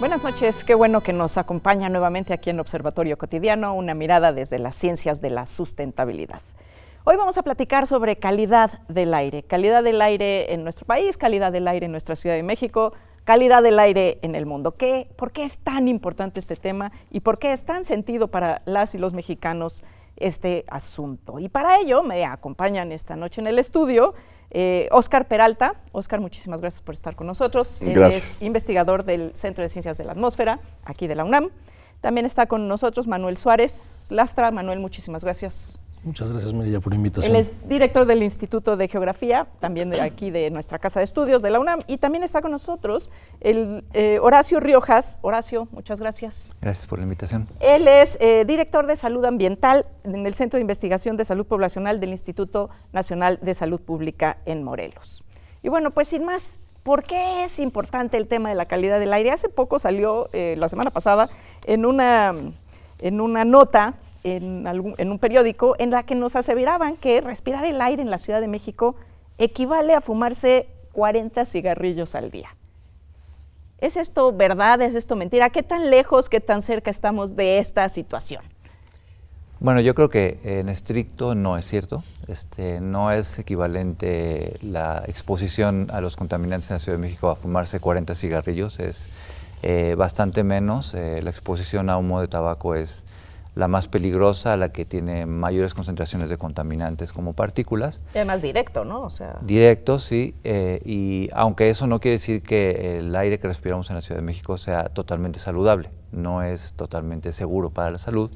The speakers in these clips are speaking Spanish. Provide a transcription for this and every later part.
Buenas noches, qué bueno que nos acompaña nuevamente aquí en Observatorio Cotidiano, una mirada desde las ciencias de la sustentabilidad. Hoy vamos a platicar sobre calidad del aire en nuestro país, calidad del aire en nuestra Ciudad de México, calidad del aire en el mundo. ¿Por qué es tan importante este tema y por qué es tan sentido para las y los mexicanos este asunto? Y para ello me acompañan esta noche en el estudio Óscar Peralta. Óscar, muchísimas gracias por estar con nosotros. Gracias. Él es investigador del Centro de Ciencias de la Atmósfera, aquí de la UNAM. También está con nosotros Manuel Suárez Lastra. Manuel, muchísimas gracias. Muchas gracias, María, por la invitación. Él es director del Instituto de Geografía, también de aquí de nuestra Casa de Estudios de la UNAM, y también está con nosotros el Horacio Riojas. Horacio, muchas gracias. Gracias por la invitación. Él es director de Salud Ambiental en el Centro de Investigación de Salud Poblacional del Instituto Nacional de Salud Pública en Morelos. Y bueno, pues sin más, ¿por qué es importante el tema de la calidad del aire? Hace poco salió, la semana pasada, en una nota en un periódico en la que nos aseveraban que respirar el aire en la Ciudad de México equivale a fumarse 40 cigarrillos al día. ¿Es esto verdad? ¿Es esto mentira? ¿Qué tan lejos, qué tan cerca estamos de esta situación? Bueno, yo creo que en estricto no es cierto. No es equivalente la exposición a los contaminantes en la Ciudad de México a fumarse 40 cigarrillos. Es bastante menos. La exposición a humo de tabaco es la más peligrosa, la que tiene mayores concentraciones de contaminantes como partículas. Y además directo, ¿no? Directo, sí, y aunque eso no quiere decir que el aire que respiramos en la Ciudad de México sea totalmente saludable, no es totalmente seguro para la salud,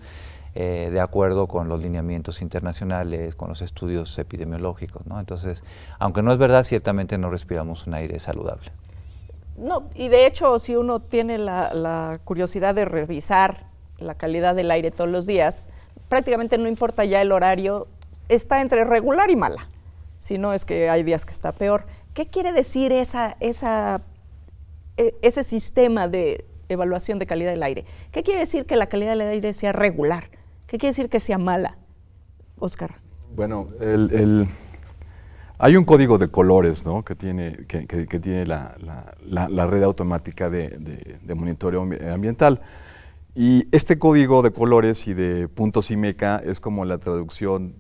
de acuerdo con los lineamientos internacionales, con los estudios epidemiológicos, ¿no? Entonces, aunque no es verdad, ciertamente no respiramos un aire saludable. No, y de hecho, si uno tiene la curiosidad de revisar la calidad del aire todos los días, prácticamente no importa ya el horario, está entre regular y mala, si no es que hay días que está peor. ¿Qué quiere decir ese sistema de evaluación de calidad del aire? ¿Qué quiere decir que la calidad del aire sea regular? ¿Qué quiere decir que sea mala? Óscar. Bueno, hay un código de colores, ¿no?, que tiene la red automática de monitoreo ambiental. Y este código de colores y de puntos IMECA es como la traducción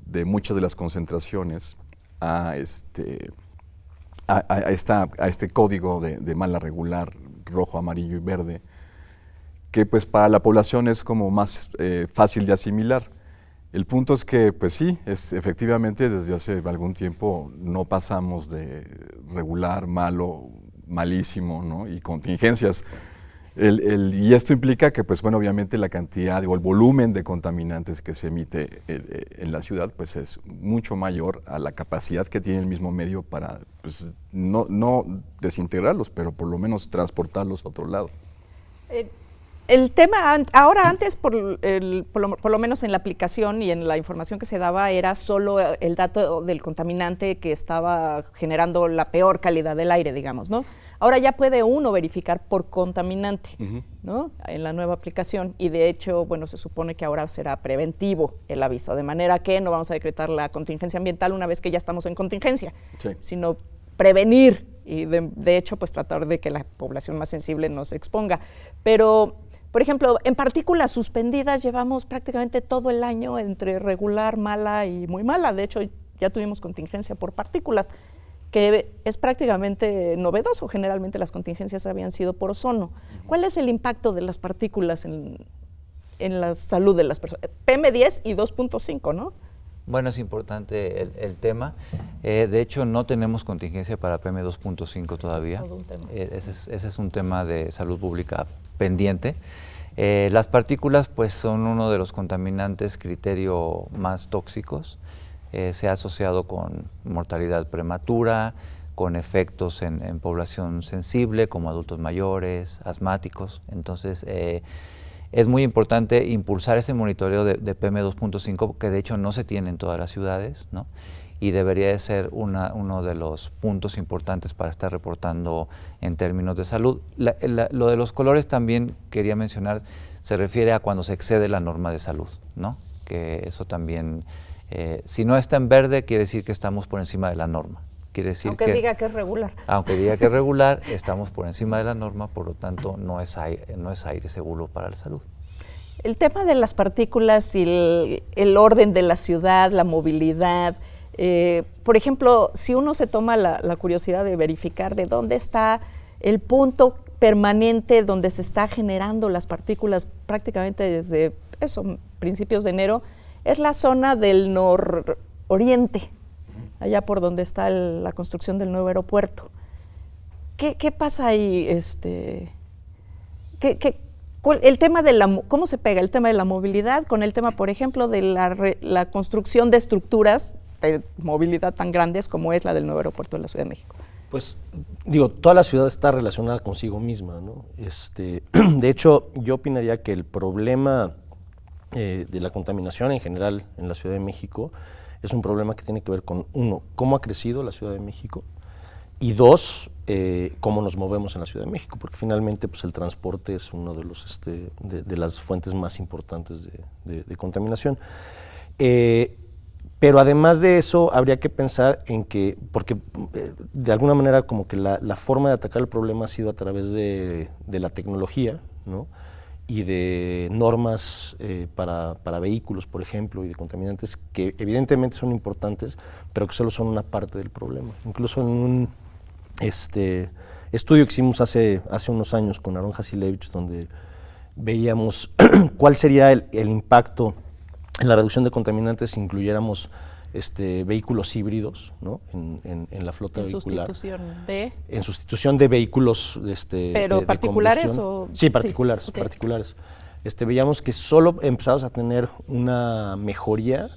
de muchas de las concentraciones a este código de mala, regular, rojo, amarillo y verde, que pues para la población es como más fácil de asimilar. El punto es que, pues sí, efectivamente desde hace algún tiempo no pasamos de regular, malo, malísimo, ¿no?, y contingencias. Y esto implica que, pues bueno, obviamente la cantidad o el volumen de contaminantes que se emite en la ciudad, pues es mucho mayor a la capacidad que tiene el mismo medio para, pues, no desintegrarlos, pero por lo menos transportarlos a otro lado. El tema, antes por lo menos en la aplicación y en la información que se daba, era solo el dato del contaminante que estaba generando la peor calidad del aire, digamos, ¿no? Ahora ya puede uno verificar por contaminante, ¿no?, en la nueva aplicación, y de hecho, bueno, se supone que ahora será preventivo el aviso, de manera que no vamos a decretar la contingencia ambiental una vez que ya estamos en contingencia, sí, sino prevenir y de hecho, pues tratar de que la población más sensible no se exponga. Pero, por ejemplo, en partículas suspendidas llevamos prácticamente todo el año entre regular, mala y muy mala. De hecho, ya tuvimos contingencia por partículas, que es prácticamente novedoso. Generalmente las contingencias habían sido por ozono. ¿Cuál es el impacto de las partículas en la salud de las personas? PM10 y 2.5, ¿no? Bueno, es importante el tema. De hecho, no tenemos contingencia para PM2.5 todavía. Ese es un tema de salud pública pendiente. Las partículas, pues, son uno de los contaminantes criterio más tóxicos. Se ha asociado con mortalidad prematura, con efectos en población sensible, como adultos mayores, asmáticos. Entonces, es muy importante impulsar ese monitoreo de PM2.5, que de hecho no se tiene en todas las ciudades, ¿no? Y debería de ser uno de los puntos importantes para estar reportando en términos de salud. Lo de los colores también quería mencionar, se refiere a cuando se excede la norma de salud, ¿no? Que eso también, si no está en verde, quiere decir que estamos por encima de la norma, quiere decir aunque diga que es regular. Aunque diga que es regular, estamos por encima de la norma, por lo tanto no es aire seguro para la salud. El tema de las partículas y el orden de la ciudad, la movilidad, por ejemplo, si uno se toma la curiosidad de verificar de dónde está el punto permanente donde se está generando las partículas prácticamente desde principios de enero, es la zona del nororiente, allá por donde está la construcción del nuevo aeropuerto. ¿Qué pasa ahí? El tema de ¿cómo se pega el tema de la movilidad con el tema, por ejemplo, de la construcción de estructuras de movilidad tan grandes como es la del nuevo aeropuerto de la Ciudad de México? Pues digo, toda la ciudad está relacionada consigo misma, ¿no? De hecho, yo opinaría que el problema de la contaminación en general en la Ciudad de México es un problema que tiene que ver con, uno, cómo ha crecido la Ciudad de México, y dos, cómo nos movemos en la Ciudad de México, porque finalmente pues, el transporte es uno de los de las fuentes más importantes de contaminación. Pero además de eso, habría que pensar en que, porque de alguna manera como que la forma de atacar el problema ha sido a través de la tecnología, ¿no? Y de normas para vehículos, por ejemplo, y de contaminantes que evidentemente son importantes, pero que solo son una parte del problema. Incluso en un estudio que hicimos hace unos años con Aarón Hasilevich, donde veíamos cuál sería el impacto en la reducción de contaminantes si incluyéramos vehículos híbridos, ¿no? en la flota vehicular. En sustitución de vehículos ¿pero particulares de o...? Sí, particulares, sí. Okay. particulares. Veíamos que solo empezabas a tener una mejoría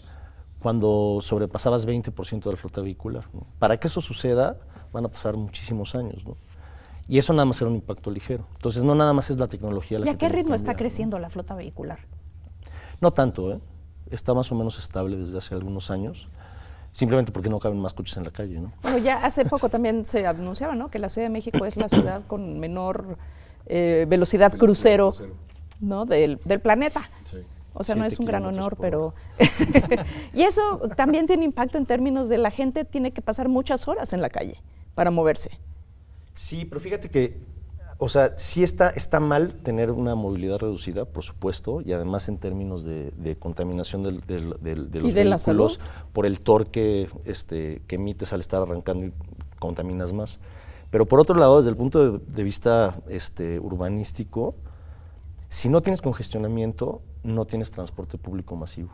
cuando sobrepasabas 20% de la flota vehicular, ¿no? Para que eso suceda van a pasar muchísimos años, ¿no? Y eso nada más era un impacto ligero. Entonces no nada más es la tecnología la que ¿Y a qué ritmo está cambiar, creciendo ¿no? la flota vehicular? No tanto, está más o menos estable desde hace algunos años, simplemente porque no caben más coches en la calle, ¿no? Bueno, ya hace poco también se anunciaba, ¿no?, que la Ciudad de México es la ciudad con menor velocidad crucero, ¿no?, del planeta. Sí. O sea, no es un gran honor, pero... Y eso también tiene impacto en términos de la gente tiene que pasar muchas horas en la calle para moverse. Sí, pero fíjate que, o sea, sí está mal tener una movilidad reducida, por supuesto, y además en términos de contaminación de los vehículos por el torque que emites al estar arrancando y contaminas más. Pero por otro lado, desde el punto de vista urbanístico, si no tienes congestionamiento, no tienes transporte público masivo,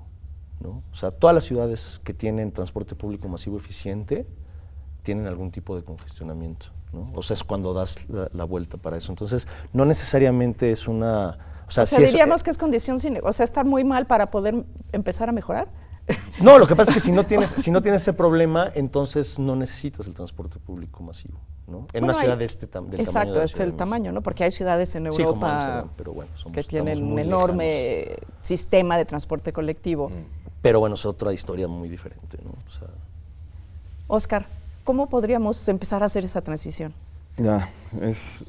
¿no? O sea, todas las ciudades que tienen transporte público masivo eficiente tienen algún tipo de congestionamiento, ¿no? O sea, es cuando das la vuelta para eso. Entonces, no necesariamente es una... O sea, si diríamos que es condición sine... O sea, estar muy mal para poder empezar a mejorar. No, lo que pasa es que si no tienes ese problema, entonces no necesitas el transporte público masivo, ¿no? En una ciudad del tamaño de exacto, es el tamaño, ¿no? Porque hay ciudades en Europa, sí, como Amsterdam, pero bueno, que tienen un enorme sistema de transporte colectivo. Pero bueno, es otra historia muy diferente, ¿no? O sea, Oscar, ¿cómo podríamos empezar a hacer esa transición? Ya, es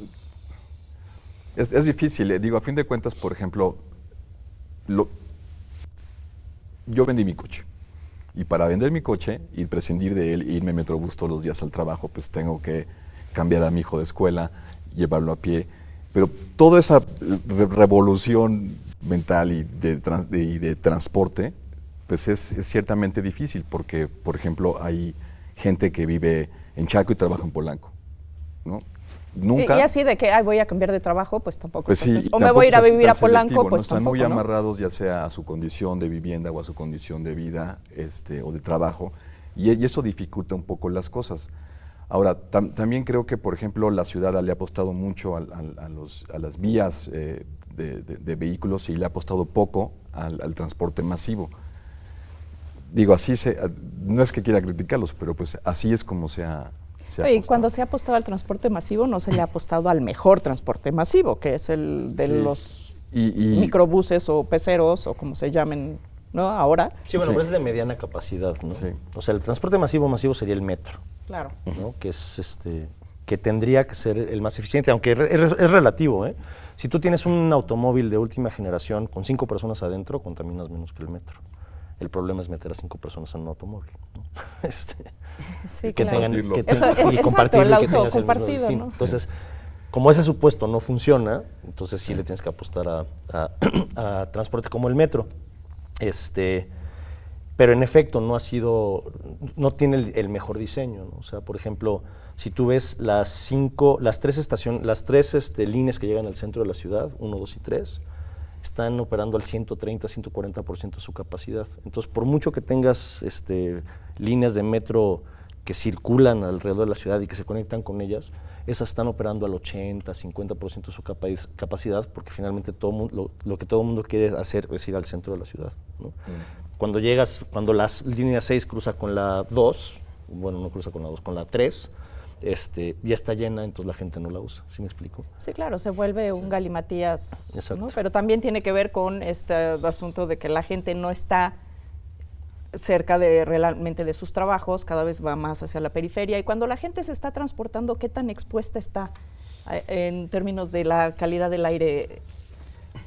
difícil. Digo, a fin de cuentas, por ejemplo, yo vendí mi coche. Y para vender mi coche y prescindir de él, irme en Metrobús todos los días al trabajo, pues tengo que cambiar a mi hijo de escuela, llevarlo a pie. Pero toda esa revolución mental y de transporte, pues es ciertamente difícil, porque, por ejemplo, hay gente que vive en Chaco y trabaja en Polanco, ¿no? Nunca. Y así de que voy a cambiar de trabajo, pues tampoco. Pues sí, o me voy a ir a vivir a Polanco, selectivo, pues ¿no? Están tampoco, muy ¿no? amarrados ya sea a su condición de vivienda o a su condición de vida o de trabajo, y eso dificulta un poco las cosas. Ahora, también creo que, por ejemplo, la ciudad le ha apostado mucho a las vías de vehículos y le ha apostado poco al transporte masivo. Digo, no es que quiera criticarlos, pero pues así es como se ha y cuando se ha apostado al transporte masivo, no se le ha apostado al mejor transporte masivo, que es el de los microbuses o peceros o como se llamen, ¿no? Ahora. Sí, bueno, pero es de mediana capacidad, ¿no? Sí. O sea, el transporte masivo sería el metro. Claro. ¿No? Que es que tendría que ser el más eficiente, aunque es relativo, ¿eh? Si tú tienes un automóvil de última generación con 5 personas adentro, contaminas menos que el metro. El problema es meter a 5 personas en un automóvil, ¿no? Sí, que claro. tengan, que Eso es, y exacto, compartirlo, el y que auto tengas el mismo compartido, destino. ¿no? Entonces, como ese supuesto no funciona, entonces sí le tienes que apostar a transporte como el metro. Pero en efecto no tiene el mejor diseño, ¿no? O sea, por ejemplo, si tú ves las tres líneas que llegan al centro de la ciudad, 1, 2 y 3, están operando al 130, 140% de su capacidad. Entonces, por mucho que tengas líneas de metro que circulan alrededor de la ciudad y que se conectan con ellas, esas están operando al 80, 50% de su capacidad, porque finalmente lo que todo el mundo quiere hacer es ir al centro de la ciudad, ¿no? Cuando la línea 6 cruza con la 2, bueno, no cruza con la 2, con la 3, ya está llena, entonces la gente no la usa. ¿Sí me explico? Sí, claro, se vuelve un galimatías, ¿no? Exacto. Pero también tiene que ver con este asunto de que la gente no está cerca realmente de sus trabajos, cada vez va más hacia la periferia, y cuando la gente se está transportando, ¿qué tan expuesta está en términos de la calidad del aire?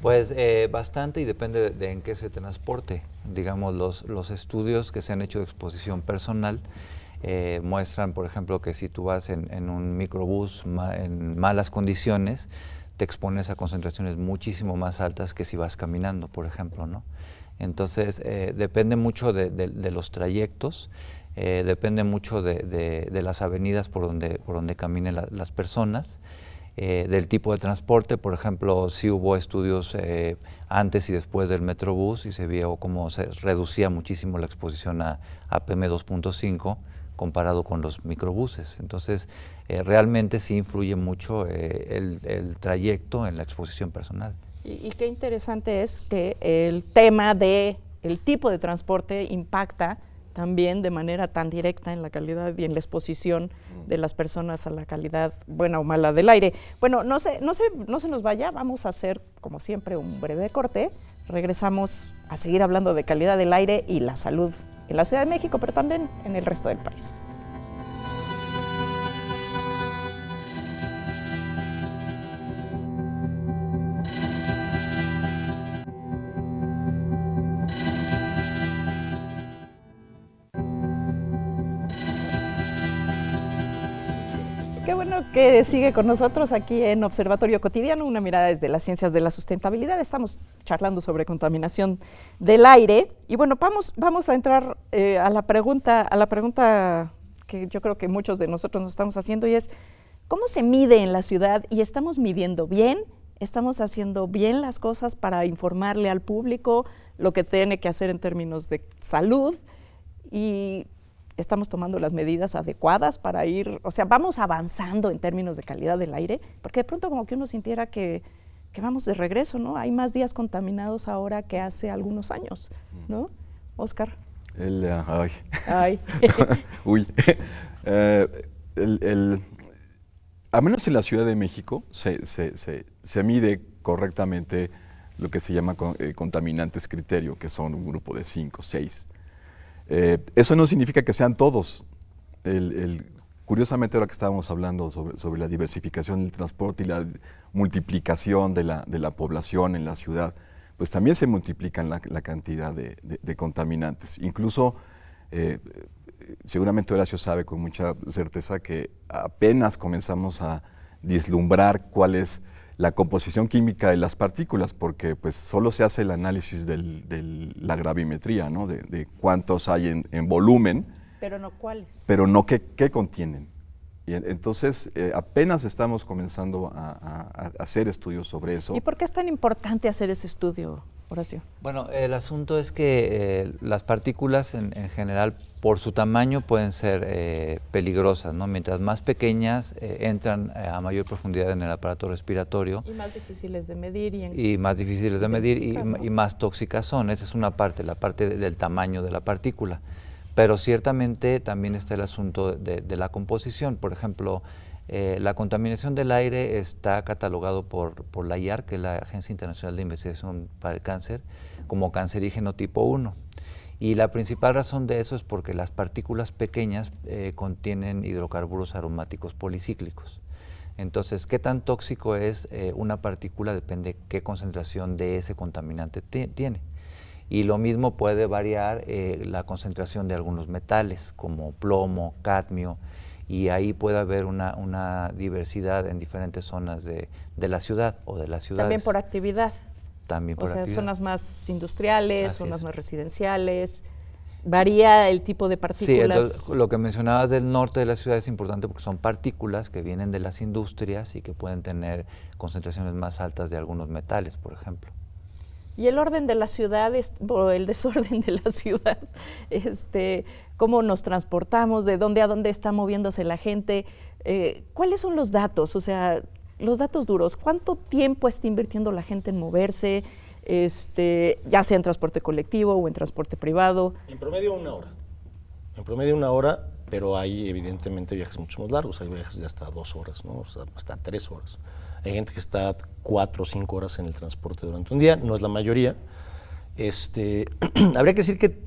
Pues bastante, y depende de en qué se transporte. Digamos, los estudios que se han hecho de exposición personal muestran, por ejemplo, que si tú vas en un microbús en malas condiciones, te expones a concentraciones muchísimo más altas que si vas caminando, por ejemplo, ¿no? Entonces, depende mucho de los trayectos, depende mucho de las avenidas por donde caminen las personas, del tipo de transporte. Por ejemplo, sí hubo estudios antes y después del Metrobús y se vio cómo se reducía muchísimo la exposición a PM2.5 comparado con los microbuses. Entonces, realmente sí influye mucho el trayecto en la exposición personal. Y qué interesante es que el tema del tipo de transporte impacta también de manera tan directa en la calidad y en la exposición de las personas a la calidad buena o mala del aire. Bueno, no se nos vaya, vamos a hacer como siempre un breve corte. Regresamos a seguir hablando de calidad del aire y la salud en la Ciudad de México, pero también en el resto del país. Qué bueno que sigue con nosotros aquí en Observatorio Cotidiano, una mirada desde las ciencias de la sustentabilidad. Estamos charlando sobre contaminación del aire y bueno, vamos a entrar a la pregunta que yo creo que muchos de nosotros nos estamos haciendo, y es ¿cómo se mide en la ciudad? ¿Y estamos midiendo bien? ¿Estamos haciendo bien las cosas para informarle al público lo que tiene que hacer en términos de salud? Y ¿estamos tomando las medidas adecuadas para ir, o sea, vamos avanzando en términos de calidad del aire? Porque de pronto como que uno sintiera que vamos de regreso, ¿no? Hay más días contaminados ahora que hace algunos años, ¿no? Oscar. Ay. Uy. A menos en la Ciudad de México se mide correctamente lo que se llama contaminantes criterio, que son un grupo de 5, 6. Eso no significa que sean todos. Curiosamente, ahora que estábamos hablando sobre la diversificación del transporte y la multiplicación de la población en la ciudad, pues también se multiplican la cantidad de contaminantes. Incluso, seguramente Horacio sabe con mucha certeza que apenas comenzamos a vislumbrar cuál es la composición química de las partículas, porque pues solo se hace el análisis de la gravimetría, ¿no? De cuántos hay en volumen. Pero no cuáles. Pero no qué contienen. Y entonces apenas estamos comenzando a hacer estudios sobre eso. ¿Y por qué es tan importante hacer ese estudio, Horacio? Bueno, el asunto es que las partículas en general, por su tamaño, pueden ser peligrosas, ¿no? Mientras más pequeñas, entran a mayor profundidad en el aparato respiratorio. Y más difíciles de medir. Y más difíciles de medir y más tóxicas son. Esa es una parte, la parte del tamaño de la partícula. Pero ciertamente también está el asunto de la composición. Por ejemplo, la contaminación del aire está catalogado por la IARC, que es la Agencia Internacional de Investigación para el Cáncer, como cancerígeno tipo 1. Y la principal razón de eso es porque las partículas pequeñas contienen hidrocarburos aromáticos policíclicos. Entonces, qué tan tóxico es una partícula depende de qué concentración de ese contaminante tiene. Y lo mismo puede variar la concentración de algunos metales, como plomo, cadmio, y ahí puede haber una diversidad en diferentes zonas de la ciudad o de las ciudades. También por actividad. También por actividad. Zonas más industriales, Así zonas es. más residenciales. Varía el tipo de partículas. Sí, entonces, lo que mencionabas del norte de la ciudad es importante porque son partículas que vienen de las industrias y que pueden tener concentraciones más altas de algunos metales, por ejemplo. Y el orden de la ciudad, o el desorden de la ciudad, cómo nos transportamos, de dónde a dónde está moviéndose la gente, ¿cuáles son los datos? O sea, los datos duros, ¿cuánto tiempo está invirtiendo la gente en moverse, ya sea en transporte colectivo o en transporte privado? En promedio 1 hora. En promedio 1 hora, pero hay evidentemente viajes mucho más largos, hay viajes de hasta 2 horas, ¿no? O sea, hasta 3 horas. Hay gente que está 4 o 5 horas en el transporte durante un día, no es la mayoría. Habría que decir que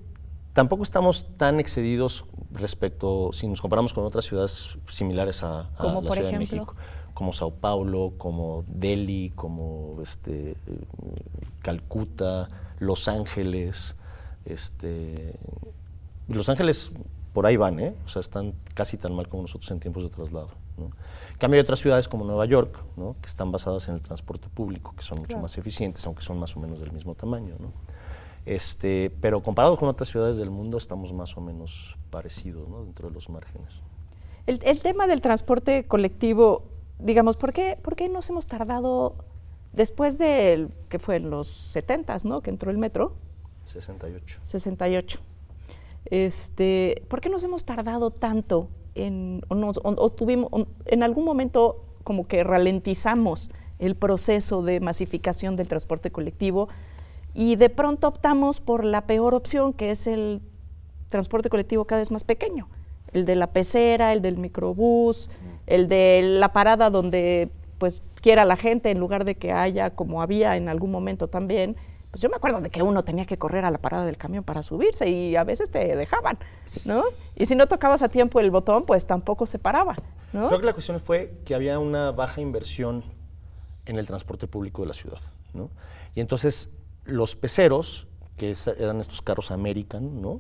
tampoco estamos tan excedidos respecto, si nos comparamos con otras ciudades similares a la Ciudad de México, como Sao Paulo, como Delhi, como Calcuta, Los Ángeles. Los Ángeles por ahí van, o sea, están casi tan mal como nosotros en tiempos de traslado, ¿no? En cambio, hay otras ciudades como Nueva York, ¿no? Que están basadas en el transporte público, que son mucho más eficientes, aunque son más o menos del mismo tamaño, ¿no? Pero comparado con otras ciudades del mundo, estamos más o menos parecidos, ¿no? Dentro de los márgenes. El tema del transporte colectivo, digamos, ¿por qué nos hemos tardado después de, que fue en los 70s, ¿no? Que entró el metro. 68. 68. ¿Por qué nos hemos tardado tanto en algún momento como que ralentizamos el proceso de masificación del transporte colectivo y de pronto optamos por la peor opción, que es el transporte colectivo cada vez más pequeño? El de la pecera, el del microbús, el de la parada donde pues quiera la gente, en lugar de que haya, como había en algún momento también. Pues yo me acuerdo de que uno tenía que correr a la parada del camión para subirse y a veces te dejaban, ¿no? Y si no tocabas a tiempo el botón, pues tampoco se paraba, ¿no? Creo que la cuestión fue que había una baja inversión en el transporte público de la ciudad, ¿no? Y entonces los peceros, que eran estos carros American, ¿no?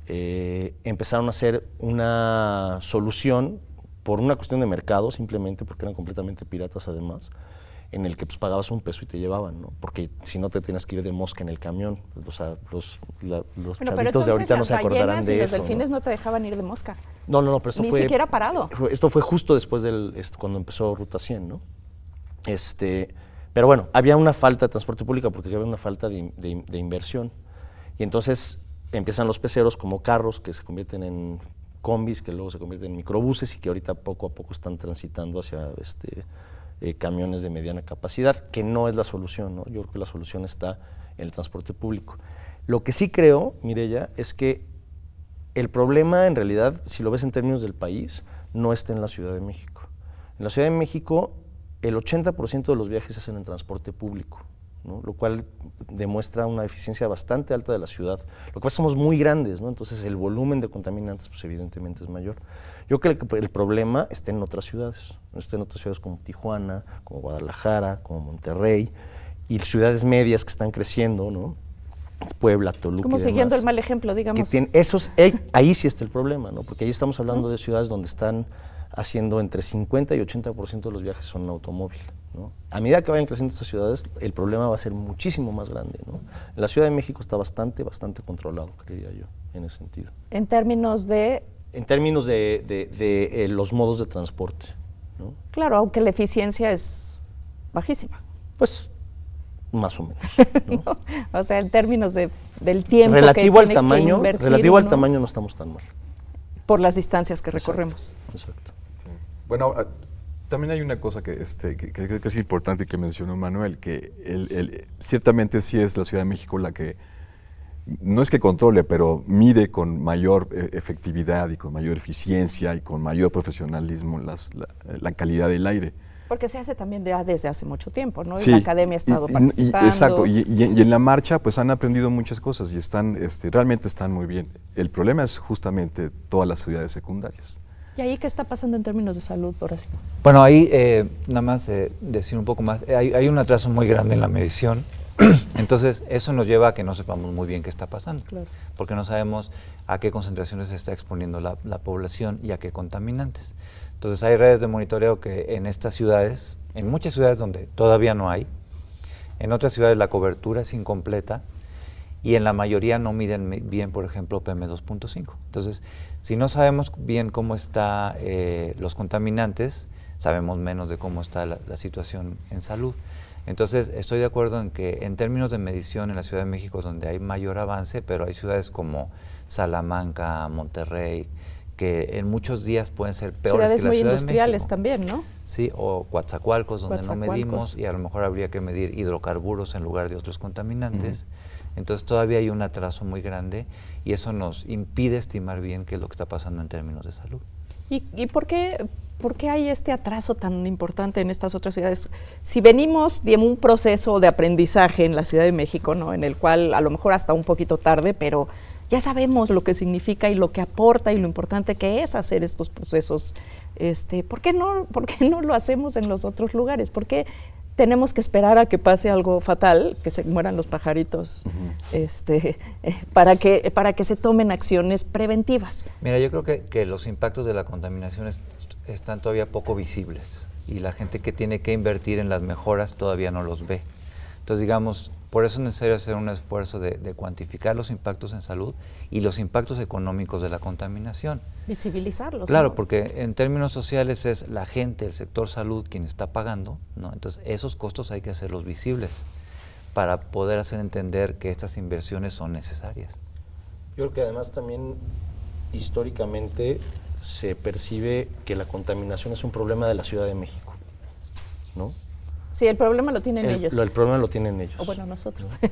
Empezaron a ser una solución por una cuestión de mercado, simplemente porque eran completamente piratas además, en el que pues pagabas $1 y te llevaban, ¿no? Porque si no te tenías que ir de mosca en el camión. O sea, los chavitos de ahorita no se acordarán de eso. Los delfines no te dejaban ir de mosca. No, pero esto Ni siquiera parado. Esto fue justo después cuando empezó Ruta 100, ¿no? Pero bueno, había una falta de transporte público porque había una falta de inversión. Y entonces empiezan los peceros como carros que se convierten en combis, que luego se convierten en microbuses y que ahorita poco a poco están transitando hacia camiones de mediana capacidad, que no es la solución, ¿no? Yo creo que la solución está en el transporte público. Lo que sí creo, Mireya, es que el problema en realidad, si lo ves en términos del país, no está en la Ciudad de México. En la Ciudad de México, el 80% de los viajes se hacen en transporte público, ¿no? Lo cual demuestra una eficiencia bastante alta de la ciudad. Lo que pasa es que somos muy grandes, ¿no? Entonces el volumen de contaminantes pues, evidentemente es mayor. Yo creo que el problema está en otras ciudades. Está en otras ciudades como Tijuana, como Guadalajara, como Monterrey, y ciudades medias que están creciendo, ¿no? Puebla, Toluca. Como siguiendo el mal ejemplo, digamos. Ahí sí está el problema, ¿no? Porque ahí estamos hablando de ciudades donde están haciendo entre 50 y 80% de los viajes son en automóvil, ¿no? A medida que vayan creciendo estas ciudades, el problema va a ser muchísimo más grande, ¿no? En la Ciudad de México está bastante controlado, creería yo, en ese sentido. En términos de los modos de transporte, ¿no? Claro, aunque la eficiencia es bajísima. Pues, más o menos, ¿no? No, o sea, en términos del tiempo relativo que al tiene tamaño, que invertir relativo al uno, tamaño no estamos tan mal. por las distancias que recorremos. Exacto. Sí. Bueno, también hay una cosa que es importante y que mencionó Manuel, que ciertamente sí es la Ciudad de México la que, no es que controle, pero mide con mayor efectividad y con mayor eficiencia y con mayor profesionalismo la calidad del aire. Porque se hace también desde hace mucho tiempo, ¿no? Sí, y la academia ha estado participando. Exacto, y en la marcha pues han aprendido muchas cosas y realmente están muy bien. El problema es justamente todas las ciudades secundarias. ¿Y ahí qué está pasando en términos de salud, Horacio? Bueno, ahí nada más decir un poco más, hay un atraso muy grande en la medición Entonces, eso nos lleva a que no sepamos muy bien qué está pasando, Claro. porque no sabemos a qué concentraciones se está exponiendo la población y a qué contaminantes. Entonces, hay redes de monitoreo que en estas ciudades, en muchas ciudades donde todavía no hay, en otras ciudades la cobertura es incompleta y en la mayoría no miden bien, por ejemplo, PM2.5. Entonces, si no sabemos bien cómo están los contaminantes, sabemos menos de cómo está la situación en salud. Entonces, estoy de acuerdo en que en términos de medición en la Ciudad de México, donde hay mayor avance, pero hay ciudades como Salamanca, Monterrey, que en muchos días pueden ser peores ciudades que la muy Ciudad industriales de México. También, ¿no? Sí, o Coatzacoalcos, donde no medimos, Coatzacoalcos. y a lo mejor habría que medir hidrocarburos en lugar de otros contaminantes. Entonces todavía hay un atraso muy grande y eso nos impide estimar bien qué es lo que está pasando en términos de salud. ¿Y por qué hay este atraso tan importante en estas otras ciudades? Si venimos de un proceso de aprendizaje en la Ciudad de México, ¿no? En el cual a lo mejor hasta un poquito tarde, pero ya sabemos lo que significa y lo que aporta y lo importante que es hacer estos procesos, ¿por qué no lo hacemos en los otros lugares? ¿Por qué tenemos que esperar a que pase algo fatal, que se mueran los pajaritos, para que se tomen acciones preventivas? Mira, yo creo que los impactos de la contaminación están todavía poco visibles y la gente que tiene que invertir en las mejoras todavía no los ve. Entonces, digamos, por eso es necesario hacer un esfuerzo de cuantificar los impactos en salud y los impactos económicos de la contaminación. Visibilizarlos. Claro, ¿no? porque en términos sociales es la gente, el sector salud quien está pagando, ¿no? Entonces esos costos hay que hacerlos visibles para poder hacer entender que estas inversiones son necesarias. Yo creo que además también históricamente se percibe que la contaminación es un problema de la Ciudad de México, ¿no? Sí, el problema lo tienen ellos. El problema lo tienen ellos. O bueno, nosotros. ¿No?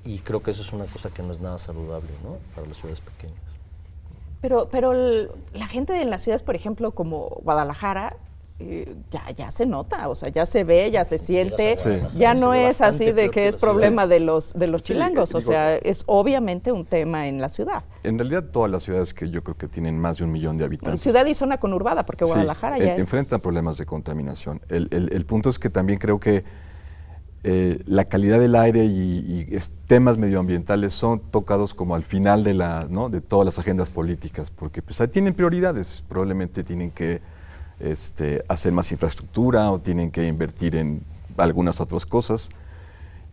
Y creo que eso es una cosa que no es nada saludable, ¿no? Para las ciudades pequeñas. Pero la gente en las ciudades, por ejemplo, como Guadalajara, ya se nota, o sea, ya se ve, ya se siente, ya no es así de que es problema de los chilangos, o sea, es obviamente un tema en la ciudad. En realidad todas las ciudades que yo creo que tienen más de 1 millón de habitantes. Ciudad y zona conurbada, porque Guadalajara ya enfrentan problemas de contaminación. El punto es que también creo que la calidad del aire y temas medioambientales son tocados como al final de todas las agendas políticas, porque pues ahí tienen prioridades, probablemente tienen que hacer más infraestructura o tienen que invertir en algunas otras cosas,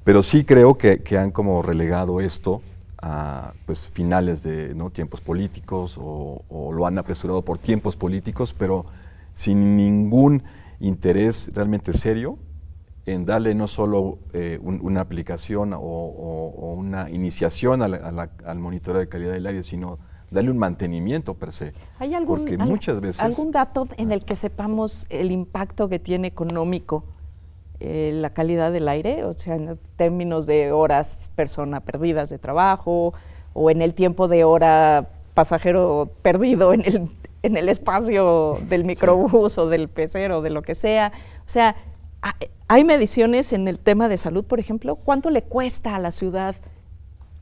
pero sí creo que han como relegado esto a pues finales de tiempos políticos o lo han apresurado por tiempos políticos, pero sin ningún interés realmente serio en darle no solo una aplicación o una iniciación al monitoreo de calidad del aire, sino darle un mantenimiento per se. ¿Hay porque muchas veces algún dato en el que sepamos el impacto que tiene económico la calidad del aire? O sea, en términos de horas persona perdidas de trabajo o en el tiempo de hora pasajero perdido en el espacio del microbús o del pecero, de lo que sea. O sea, ¿hay mediciones en el tema de salud, por ejemplo? ¿Cuánto le cuesta a la ciudad?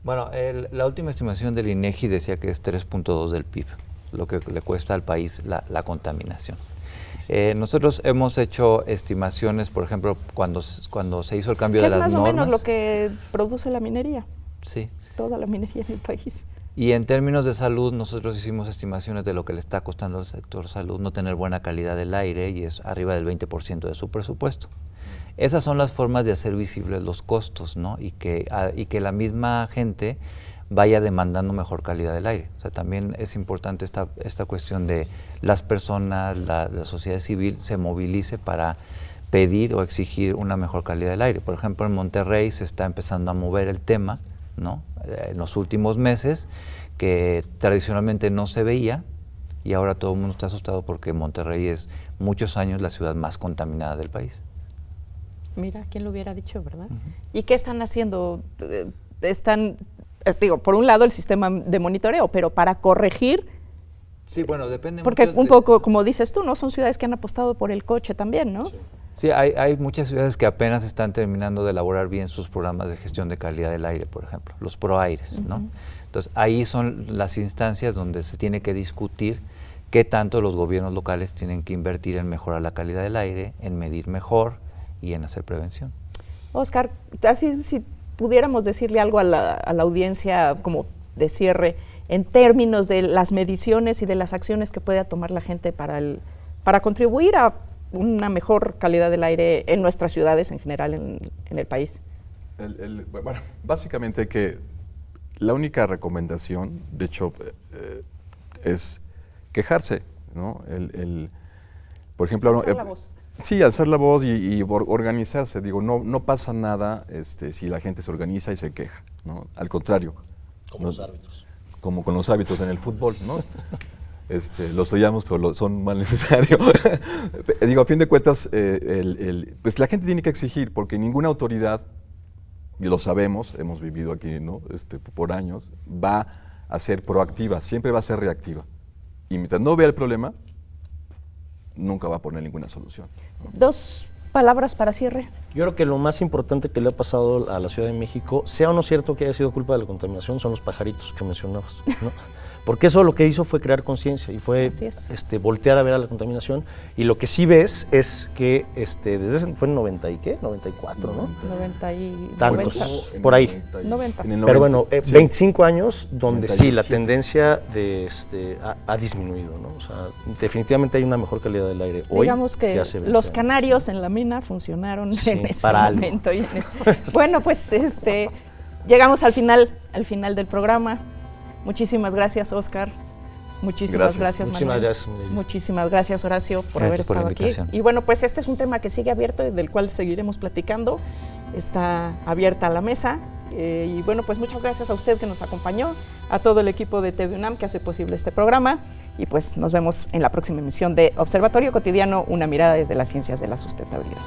Bueno, la última estimación del INEGI decía que es 3.2 del PIB, lo que le cuesta al país la contaminación. Nosotros hemos hecho estimaciones, por ejemplo, cuando se hizo el cambio de las normas. Es más o menos lo que produce la minería. Sí. Toda la minería en el país. Y en términos de salud, nosotros hicimos estimaciones de lo que le está costando al sector salud no tener buena calidad del aire y es arriba del 20% de su presupuesto. Esas son las formas de hacer visibles los costos, ¿no? Y que la misma gente vaya demandando mejor calidad del aire. O sea, también es importante esta cuestión de las personas, la sociedad civil se movilice para pedir o exigir una mejor calidad del aire. Por ejemplo, en Monterrey se está empezando a mover el tema, ¿no? En los últimos meses, que tradicionalmente no se veía, y ahora todo el mundo está asustado porque Monterrey es muchos años la ciudad más contaminada del país. Mira, ¿quién lo hubiera dicho, verdad? ¿Y qué están haciendo? Digo, por un lado el sistema de monitoreo, pero para corregir. Sí, bueno, depende porque mucho un poco, como dices tú, ¿no? Son ciudades que han apostado por el coche también, ¿no? Sí, hay muchas ciudades que apenas están terminando de elaborar bien sus programas de gestión de calidad del aire, por ejemplo, los ProAires, ¿no? Entonces, ahí son las instancias donde se tiene que discutir qué tanto los gobiernos locales tienen que invertir en mejorar la calidad del aire, en medir mejor y en hacer prevención. Oscar, así si pudiéramos decirle algo a la audiencia como de cierre, en términos de las mediciones y de las acciones que pueda tomar la gente para contribuir a una mejor calidad del aire en nuestras ciudades en general, en el país. Bueno, básicamente que la única recomendación, de hecho, es quejarse, ¿no? Por ejemplo, alzar la voz. Sí, alzar la voz y organizarse. Digo, no pasa nada si la gente se organiza y se queja, ¿no? Al contrario. Como los árbitros. Como con los árbitros en el fútbol, ¿no? Los odiamos, pero son mal necesarios. Digo, a fin de cuentas, pues la gente tiene que exigir, porque ninguna autoridad, y lo sabemos, hemos vivido aquí, ¿no? Por años, va a ser proactiva, siempre va a ser reactiva. Y mientras no vea el problema, nunca va a poner ninguna solución, ¿no? 2 palabras para cierre. Yo creo que lo más importante que le ha pasado a la Ciudad de México, sea o no cierto que haya sido culpa de la contaminación, son los pajaritos que mencionabas, ¿no? Porque eso lo que hizo fue crear conciencia y fue voltear a ver a la contaminación. Y lo que sí ves es que fue en 90 y qué, 94, ¿no? 90 y tantos, 90. por ahí. 90. Pero bueno, sí. 25 años donde 97. sí, la tendencia ha disminuido, ¿no? O sea, definitivamente hay una mejor calidad del aire hoy. Digamos que hace 20 los años. canarios en la mina funcionaron en ese para algo. momento. Bueno, pues llegamos al final del programa. Muchísimas gracias, Oscar. Muchísimas gracias, Manuel. Muchísimas gracias, Horacio, por haber estado aquí. Y bueno, pues este es un tema que sigue abierto y del cual seguiremos platicando. Está abierta la mesa. Y bueno, pues muchas gracias a usted que nos acompañó, a todo el equipo de TV UNAM que hace posible este programa. Y pues nos vemos en la próxima emisión de Observatorio Cotidiano, una mirada desde las ciencias de la sustentabilidad.